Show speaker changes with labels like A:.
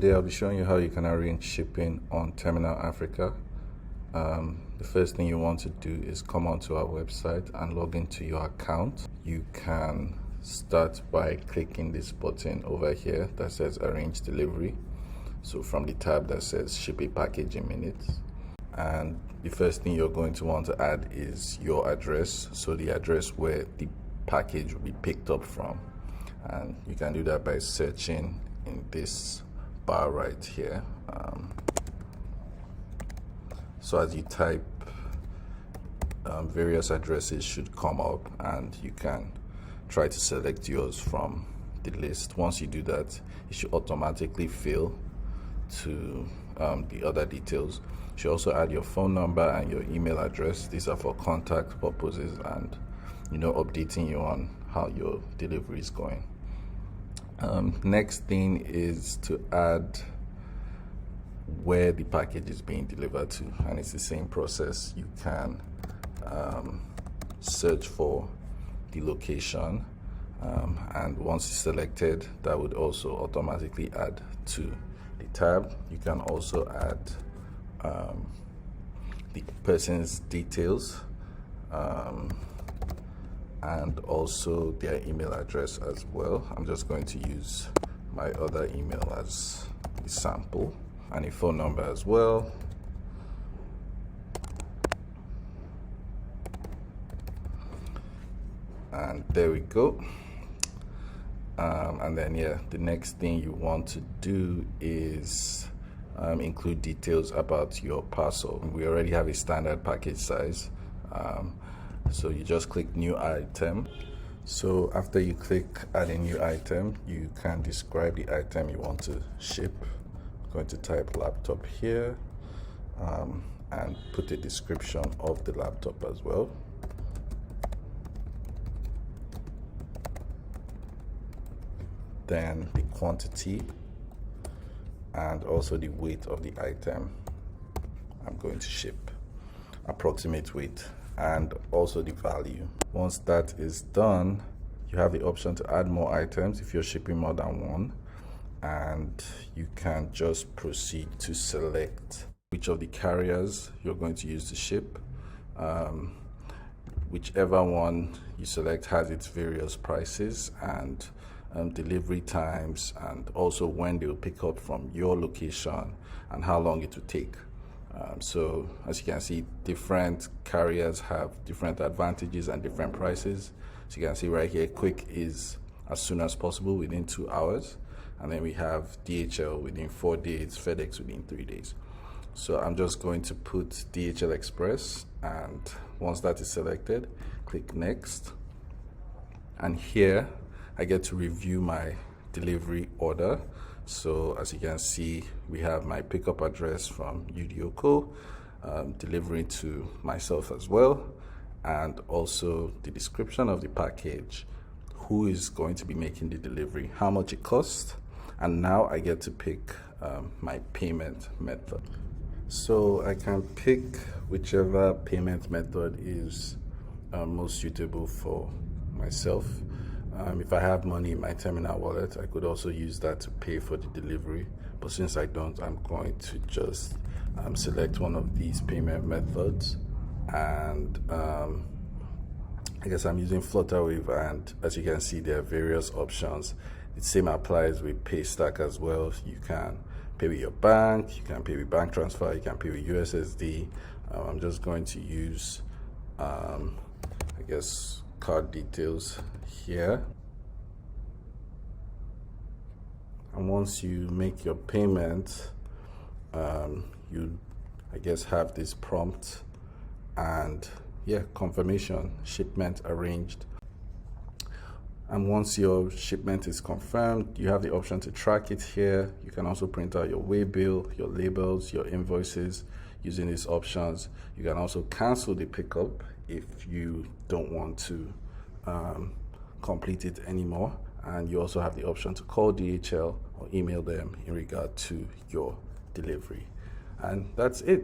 A: Today I'll be showing you how you can arrange shipping on Terminal Africa. The first thing you want to do is come onto our website and log into your account. You can start by clicking this button over here that says Arrange Delivery. So from the tab that says Ship a Package in Minutes. And the first thing you're going to want to add is your address. So the address where the package will be picked up from. And you can do that by searching in this bar right here. So as you type, various addresses should come up and you can try to select yours from the list. Once you do that, it should automatically fill to the other details. You should also add your phone number and your email address. These are for contact purposes and updating you on how your delivery is going. Next thing is to add where the package is being delivered to, and it's the same process. You can search for the location, and once it's selected, that would also automatically add to the tab. You can also add the person's details and also their email address as well. I'm just going to use my other email as the sample, and a phone number as well. And there we go. And then the next thing you want to do is include details about your parcel. We already have a standard package size, so you just click new item. So after you click add a new item, you can describe the item you want to ship. I'm going to type laptop here, and put a description of the laptop as well. Then the quantity and also the weight of the item I'm going to ship, approximate weight, and also the value. Once that is done, you have the option to add more items if you're shipping more than one, and you can just proceed to select which of the carriers you're going to use to ship. Whichever one you select has its various prices and delivery times, and also when they will pick up from your location and how long it will take. So as you can see, different carriers have different advantages and different prices. So you can see right here, Quick is as soon as possible, within 2 hours. And then we have DHL within 4 days, FedEx within 3 days. So I'm just going to put DHL Express, and once that is selected, click next. And here I get to review my delivery order. So as you can see, we have my pickup address from UDOCO, delivering to myself as well, and also the description of the package, who is going to be making the delivery, how much it costs, and now I get to pick my payment method. So I can pick whichever payment method is most suitable for myself. If I have money in my terminal wallet, I could also use that to pay for the delivery. But since I don't, I'm going to just select one of these payment methods. And I guess I'm using Flutterwave, and as you can see, there are various options. The same applies with Paystack as well. You can pay with your bank, you can pay with bank transfer, you can pay with USSD. I'm just going to use, I guess, card details here. And once you make your payment, you, I guess, have this prompt and confirmation, shipment arranged. And once your shipment is confirmed, you have the option to track it here. You can also print out your waybill, your labels, your invoices using these options. You can also cancel the pickup if you don't want to complete it anymore. And you also have the option to call DHL or email them in regard to your delivery. And that's it.